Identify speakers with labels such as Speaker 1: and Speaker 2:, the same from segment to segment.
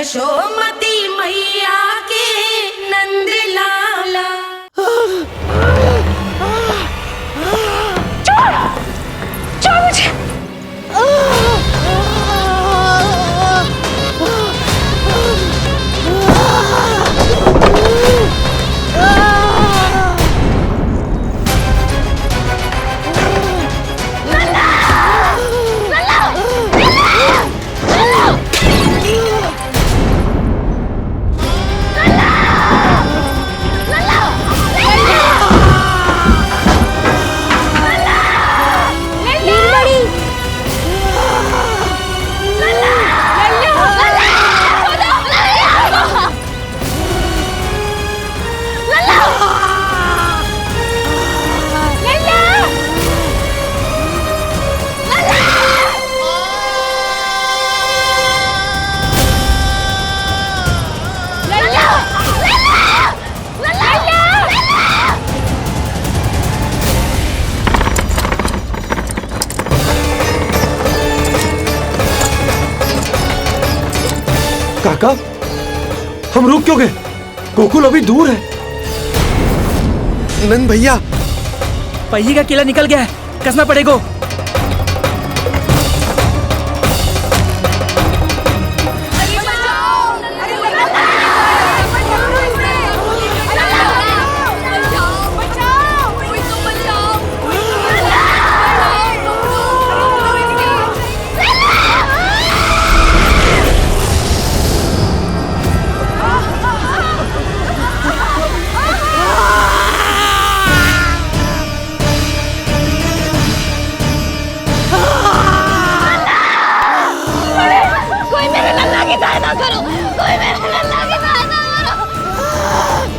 Speaker 1: यशोमती मैया के नंद लाला।
Speaker 2: छोड़ मुझे।
Speaker 3: काका, हम रुक क्यों गए? गोकुल अभी दूर है।
Speaker 4: नंद भैया,
Speaker 5: पहिए का किला निकल गया है, कसना पड़ेगा।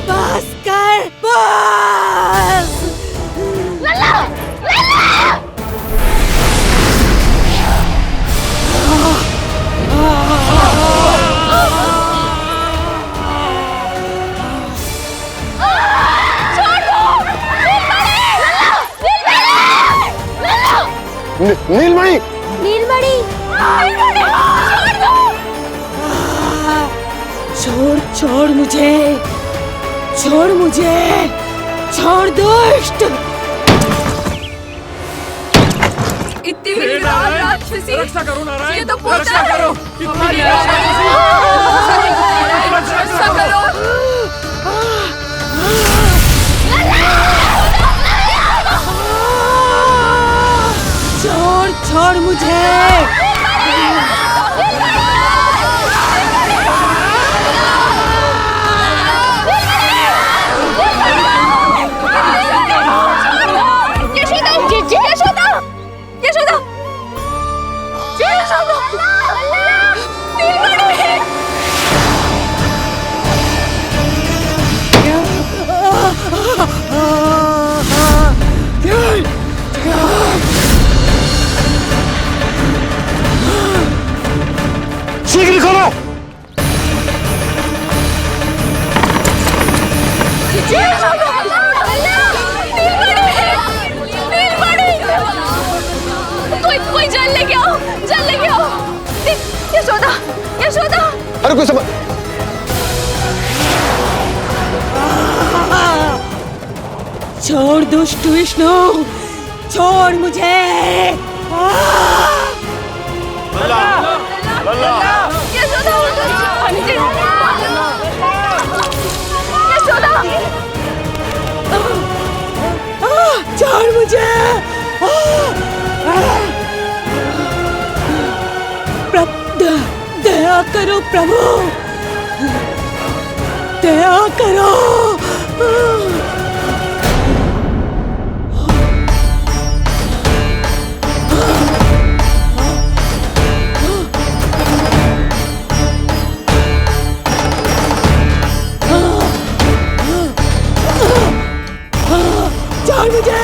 Speaker 2: बस कर, बस। लल्ला, लल्ला।
Speaker 4: नीलमणि,
Speaker 2: नीलमणि, छोड़ छोड़ मुझे, छोड़ मुझे, छोड़ दुष्ट।
Speaker 1: इतनी विकराल राक्षसी,
Speaker 5: रक्षा करो नारायण,
Speaker 1: ये तो पूजा
Speaker 5: रक्षा
Speaker 1: है।
Speaker 5: करो।
Speaker 1: हमारी रक्षा करो।
Speaker 2: छोड़ छोड़ मुझे।
Speaker 4: शीघ्र करो।
Speaker 2: कोई जल लेके आओ, जल लेके आओ। यशोदा, यशोदा।
Speaker 4: अरे कोई समझ।
Speaker 2: छोड़ दुष्ट विष्णु, छोड़ मुझे। यशोदा, यशोदा, छोड़ मुझे। दया करो प्रभु, दया करो। छोड़ मुझे।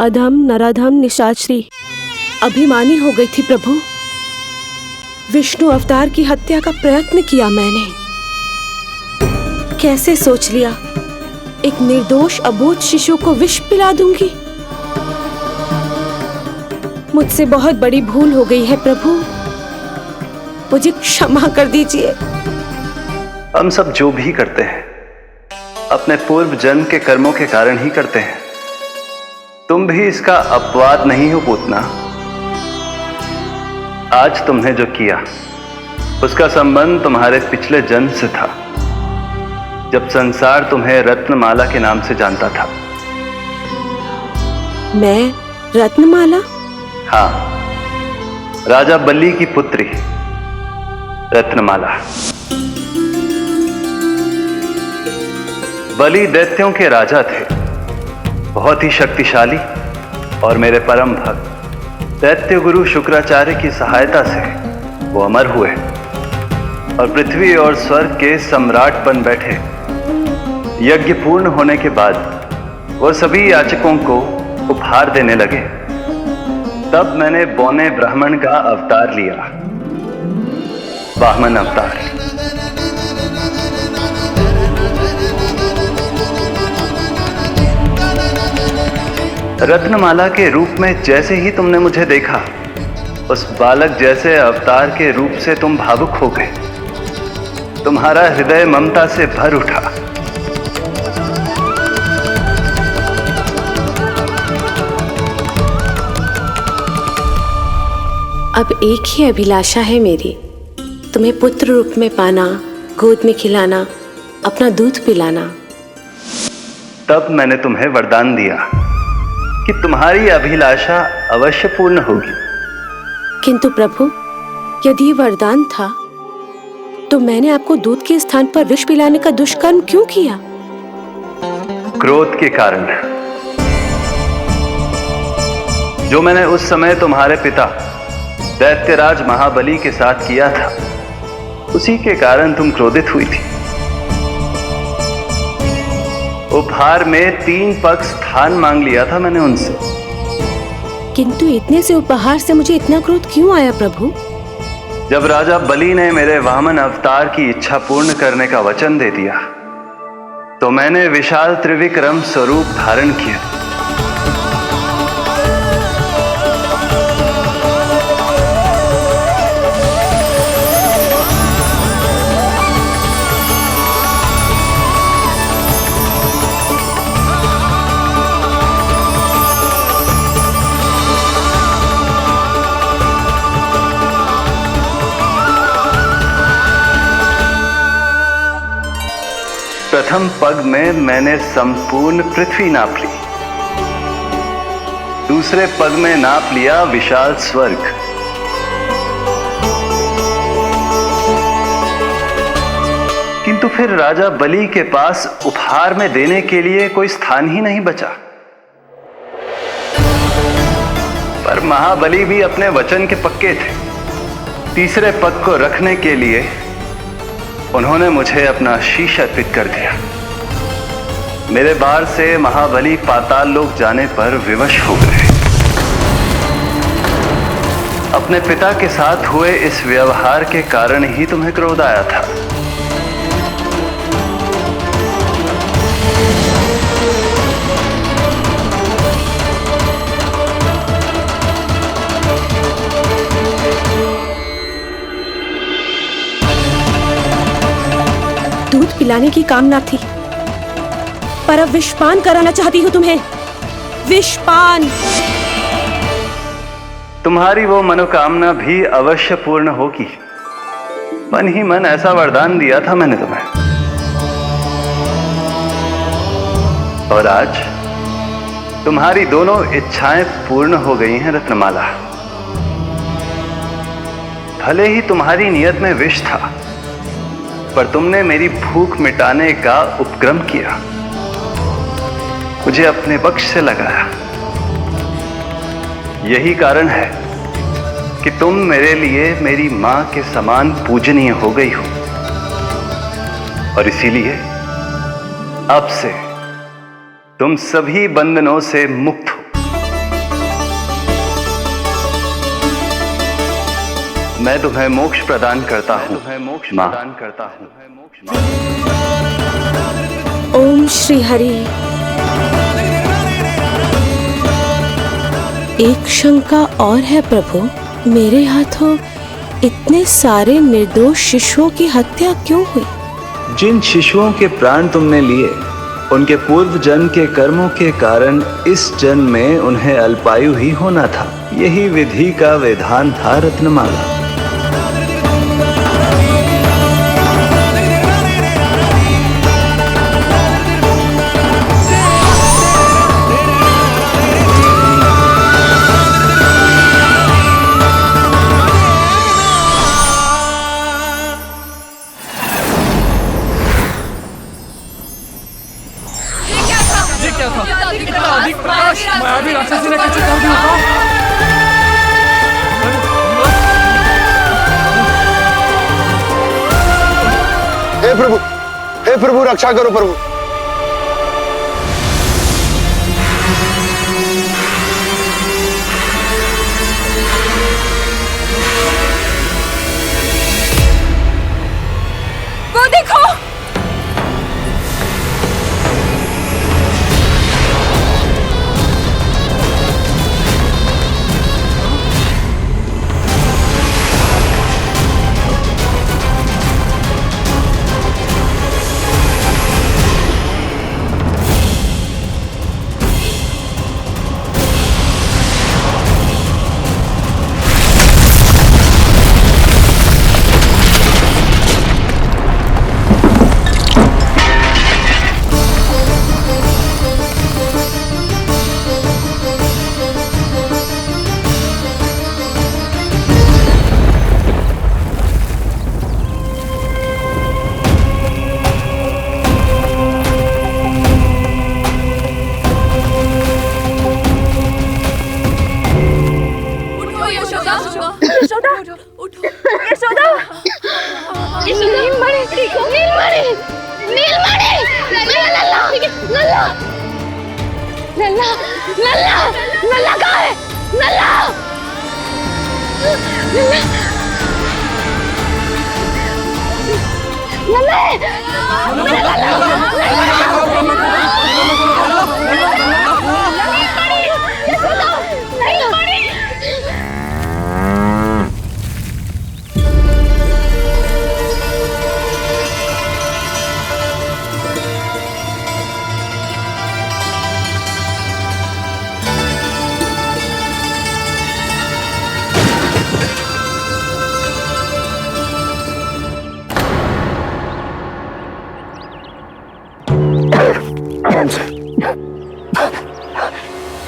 Speaker 1: अधम नराधम निशाचरी अभिमानी हो गई थी प्रभु। विष्णु अवतार की हत्या का प्रयत्न किया मैंने। कैसे सोच लिया एक निर्दोष अबोध शिशु को विष पिला दूंगी। मुझसे बहुत बड़ी भूल हो गई है प्रभु, मुझे क्षमा कर दीजिए।
Speaker 6: हम सब जो भी करते हैं अपने पूर्व जन्म के कर्मों के कारण ही करते हैं। तुम भी इसका अपवाद नहीं हो पूतना। आज तुमने जो किया उसका संबंध तुम्हारे पिछले जन्म से था, जब संसार तुम्हें रत्नमाला के नाम से जानता था।
Speaker 1: मैं रत्नमाला?
Speaker 6: हाँ, राजा बलि की पुत्री रत्नमाला। बलि दैत्यों के राजा थे, बहुत ही शक्तिशाली, और मेरे परम भक्त दैत्य गुरु शुक्राचार्य की सहायता से वो अमर हुए और पृथ्वी और स्वर्ग के सम्राट बन बैठे। यज्ञ पूर्ण होने के बाद वो सभी याचकों को उपहार देने लगे। तब मैंने बौने ब्राह्मण का अवतार लिया, वामन अवतार। रत्नमाला के रूप में जैसे ही तुमने मुझे देखा, उस बालक जैसे अवतार के रूप से तुम भावुक हो गए। तुम्हारा हृदय ममता से भर उठा।
Speaker 1: अब एक ही अभिलाषा है मेरी, तुम्हें पुत्र रूप में पाना, गोद में खिलाना, अपना दूध पिलाना।
Speaker 6: तब मैंने तुम्हें वरदान दिया कि तुम्हारी अभिलाषा अवश्य पूर्ण होगी।
Speaker 1: किंतु प्रभु, यदि वरदान था तो मैंने आपको दूध के स्थान पर विष पिलाने का दुष्कर्म क्यों किया?
Speaker 6: क्रोध के कारण, जो मैंने उस समय तुम्हारे पिता दैत्यराज महाबली के साथ किया था, उसी के कारण तुम क्रोधित हुई थी। उपहार में 3 पग स्थान मांग लिया था मैंने उनसे।
Speaker 1: किंतु इतने से उपहार से मुझे इतना क्रोध क्यों आया प्रभु?
Speaker 6: जब राजा बलि ने मेरे वामन अवतार की इच्छा पूर्ण करने का वचन दे दिया, तो मैंने विशाल त्रिविक्रम स्वरूप धारण किया। प्रथम पग में मैंने संपूर्ण पृथ्वी नाप ली, दूसरे पग में नाप लिया विशाल स्वर्ग, किंतु फिर राजा बलि के पास उपहार में देने के लिए कोई स्थान ही नहीं बचा। पर महाबली भी अपने वचन के पक्के थे। तीसरे पग को रखने के लिए उन्होंने मुझे अपना शीश अर्पित कर दिया। मेरे बार से महाबली पाताल लोक जाने पर विवश हो गए। अपने पिता के साथ हुए इस व्यवहार के कारण ही तुम्हें क्रोध आया था।
Speaker 1: दूध पिलाने की कामना थी, पर अब विषपान कराना चाहती हूँ तुम्हें। विषपान।
Speaker 6: तुम्हारी वो मनोकामना भी अवश्य पूर्ण होगी। मन ही मन ऐसा वरदान दिया था मैंने तुम्हें। और आज तुम्हारी दोनों इच्छाएं पूर्ण हो गई हैं रत्नमाला। भले ही तुम्हारी नियत में विष था, पर तुमने मेरी भूख मिटाने का उपक्रम किया, मुझे अपने पक्ष से लगाया। यही कारण है कि तुम मेरे लिए मेरी मां के समान पूजनीय हो गई हो, और इसीलिए अब से तुम सभी बंधनों से मुक्त हो। मैं तुम्हें मोक्ष प्रदान करता हूँ माँ।
Speaker 1: ओम श्री हरि। एक शंका और है प्रभु, मेरे हाथों इतने सारे निर्दोष शिशुओं की हत्या क्यों हुई?
Speaker 6: जिन शिशुओं के प्राण तुमने लिए उनके पूर्व जन्म के कर्मों के कारण इस जन्म में उन्हें अल्पायु ही होना था। यही विधि का विधान था रत्नमाला।
Speaker 5: इतना अधिक प्रकाश मैं अभी राक्षसी ने कैसे कर दिया?
Speaker 4: हे प्रभु रक्षा करो प्रभु।
Speaker 2: वो देखो,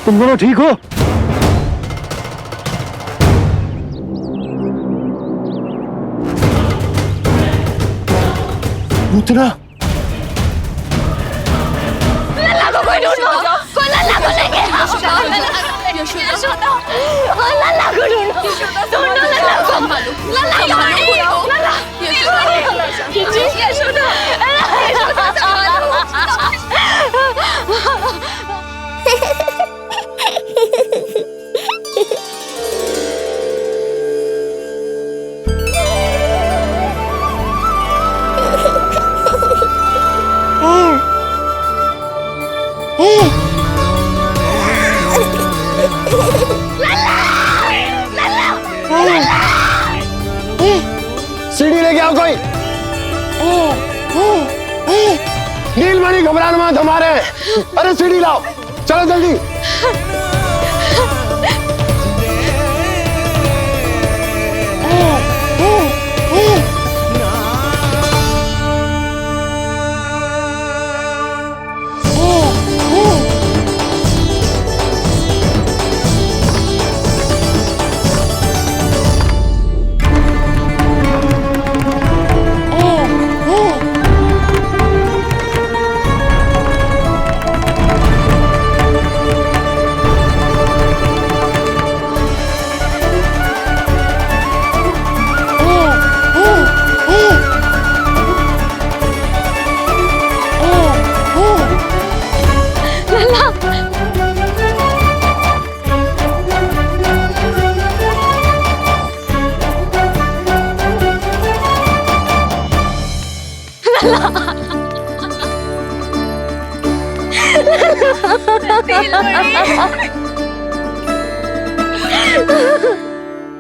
Speaker 4: तुम दोनों ठीक हो? पूतना
Speaker 2: लल्ला को कोई ढूंढो, कोई लल्ला को लेके आओ। यशोदा, लल्ला को ढूंढो, ढूंढो लल्ला को। लल्ला कहाँ है? लल्ला, यशोदा,
Speaker 4: सीढ़ी लेके आओ कोई। नीलमणि घबराना मत, हमारे। अरे सीढ़ी लाओ, चलो जल्दी।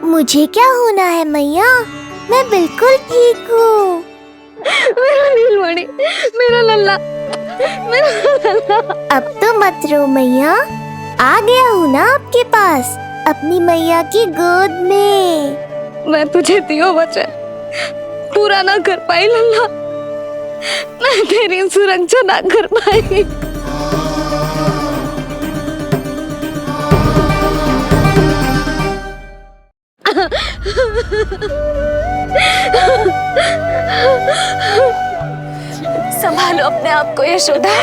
Speaker 7: मुझे क्या होना है मैया, मैं बिल्कुल ठीक हूँ।
Speaker 2: मेरा नीलमणि, मेरा लल्ला, मेरा लल्ला।
Speaker 7: अब तो मत रो मैया, आ गया हूँ ना आपके पास अपनी मैया की गोद में।
Speaker 2: मैं तुझे दियो वचन पूरा ना कर पाई लल्ला, मैं तेरी सुरक्षा ना कर पाई। संभालो अपने आप को यशोदा।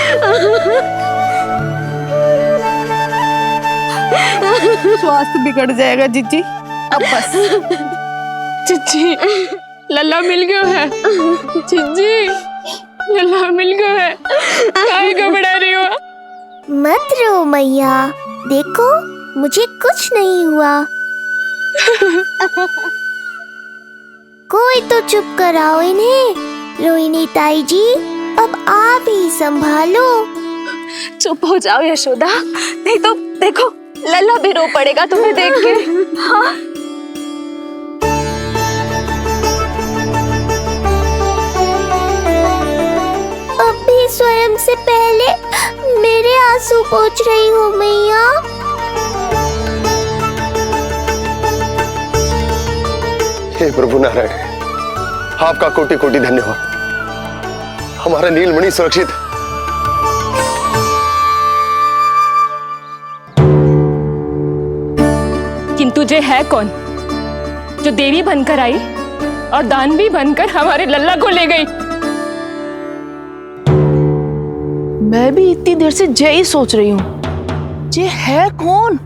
Speaker 8: स्वास्थ्य बिगड़ जाएगा जीजी, अब बस। जीजी, लल्ला मिल गयो है। जीजी, लल्ला मिल गयो है। काहे घबरा रही हो?
Speaker 7: मत रो मैया, देखो मुझे कुछ नहीं हुआ। कोई तो चुप कराओ इन्हें। रोहिणी ताई जी, अब आप ही संभालो।
Speaker 2: चुप हो जाओ यशोदा, नहीं तो देखो लल्ला भी रो पड़ेगा तुम्हें देख के। हाँ?
Speaker 7: अब भी स्वयं से पहले मेरे आंसू पोंछ रही हो मैया।
Speaker 4: हे प्रभु नारायण, आपका कोटि कोटि धन्यवाद। हमारा नीलमणि सुरक्षित है।
Speaker 8: किंतु जे है कौन जो देवी बनकर आई और दानवी बनकर हमारे लल्ला को ले गई?
Speaker 9: मैं भी इतनी देर से जय ही सोच रही हूँ, जे है कौन?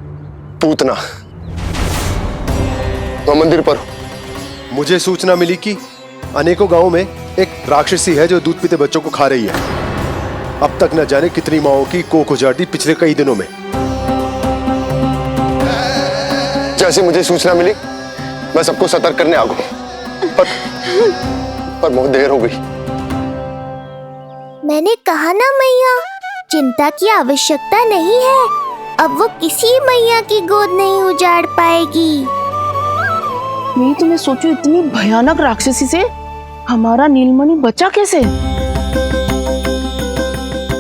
Speaker 4: पूतना, मैं मंदिर पर हूँ।
Speaker 10: मुझे सूचना मिली कि अनेकों गांवों में एक राक्षसी है जो दूध पीते बच्चों को खा रही है। अब तक न जाने कितनी माओं की कोख उजाड़ दी पिछले कई दिनों में।
Speaker 4: जैसे मुझे सूचना मिली मैं सबको सतर्क करने आ गया, पर बहुत देर हो गई।
Speaker 7: मैंने कहा ना मैया, चिंता की आवश्यकता नहीं है। अब वो किसी मैया की गोद नहीं उजाड़ पाएगी।
Speaker 9: मैं तो मैं सोचूं, इतनी भयानक राक्षसी से हमारा नीलमणि बचा कैसे?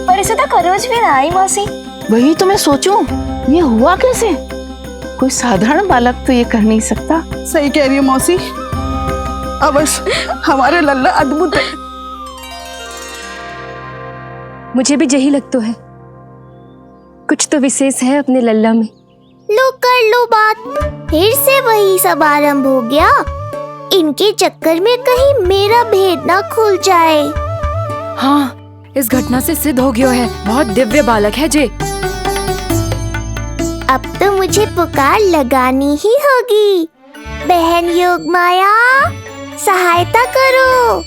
Speaker 2: पर इसे तो करोज भी ना आई मौसी।
Speaker 9: वही तो मैं सोचूं, ये हुआ कैसे? कोई साधारण बालक तो ये कर नहीं सकता।
Speaker 8: सही कह रही हो मौसी, अवश्य हमारे लल्ला अद्भुत है।
Speaker 2: मुझे भी यही लगता है, कुछ तो विशेष है अपने लल्ला में।
Speaker 7: लो कर लो बात, फिर से वही सब आरंभ हो गया। इनके चक्कर में कहीं मेरा भेद ना खुल जाए।
Speaker 2: हाँ, इस घटना से सिद्ध हो गया है, बहुत दिव्य बालक है जे।
Speaker 7: अब तो मुझे पुकार लगानी ही होगी। बहन योगमाया, सहायता करो।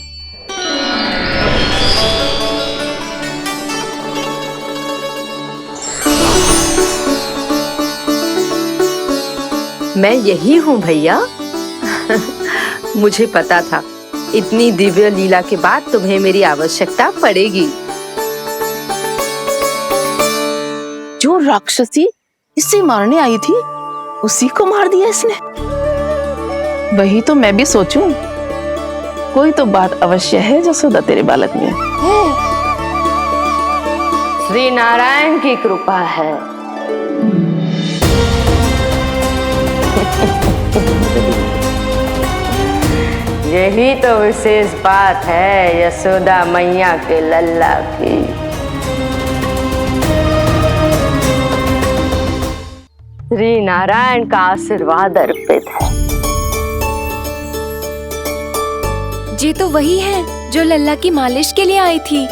Speaker 1: मैं यही हूँ भैया। मुझे पता था इतनी दिव्य लीला के बाद तुम्हें मेरी आवश्यकता पड़ेगी।
Speaker 9: जो राक्षसी इसे मारने आई थी उसी को मार दिया इसने। वही तो मैं भी सोचूं, कोई तो बात अवश्य है जसोदा तेरे बालक में।
Speaker 1: श्री नारायण की कृपा है। यही तो विशेष बात है यशोदा मैया के लल्ला की। श्री नारायण का आशीर्वाद अर्पित है।
Speaker 2: जी तो वही है जो लल्ला की मालिश के लिए आई थी।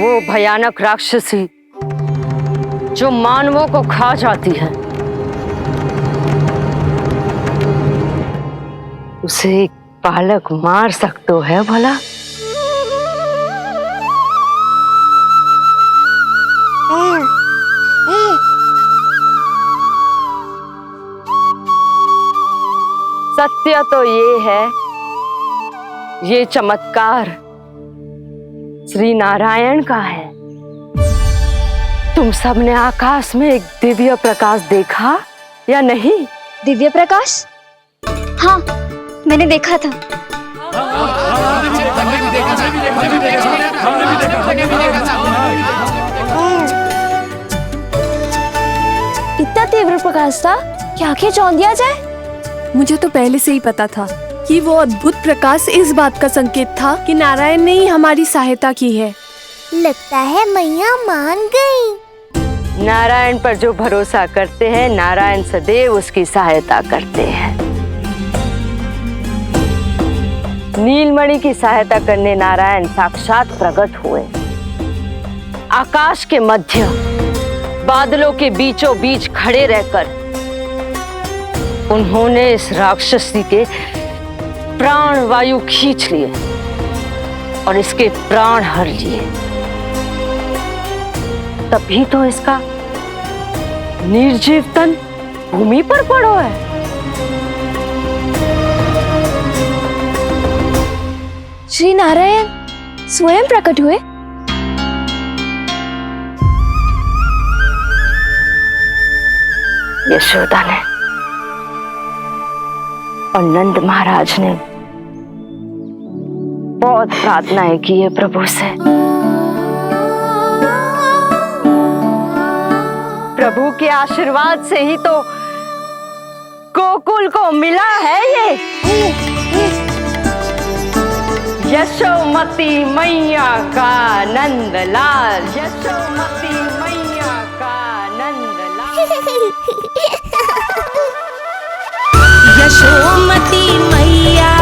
Speaker 1: वो भयानक राक्षसी जो मानवों को खा जाती है, उसे
Speaker 2: बालक मार सकते है भला? सत्य तो ये है, ये चमत्कार श्री नारायण का है। तुम सबने आकाश में एक दिव्य प्रकाश देखा या नहीं?
Speaker 11: दिव्य प्रकाश? हाँ, मैंने देखा था। इतना तीव्र प्रकाश था कि आंखें चौंध दिया जाए।
Speaker 8: मुझे तो पहले से ही पता था कि वो अद्भुत प्रकाश इस बात का संकेत था कि नारायण ने ही हमारी सहायता की है।
Speaker 7: लगता है मैया मान गई।
Speaker 2: नारायण पर जो भरोसा करते हैं, नारायण सदैव उसकी सहायता करते हैं। नीलमणि की सहायता करने नारायण साक्षात प्रकट हुए। आकाश के मध्य बादलों के बीचों बीच खड़े रहकर उन्होंने इस राक्षसी के प्राण वायु खींच लिए और इसके प्राण हर लिए। तभी तो इसका निर्जीव तन भूमि पर पड़ो है।
Speaker 11: श्री नारायण स्वयं प्रकट हुए।
Speaker 2: यशोदा ने और नंद महाराज ने बहुत प्रार्थनाएं की है प्रभु से। प्रभु के आशीर्वाद से ही तो गोकुल को मिला है ये। यशोमती मैया का नंदलाल, यशोमती मैया का नंदलाल।
Speaker 12: यशोमती मैया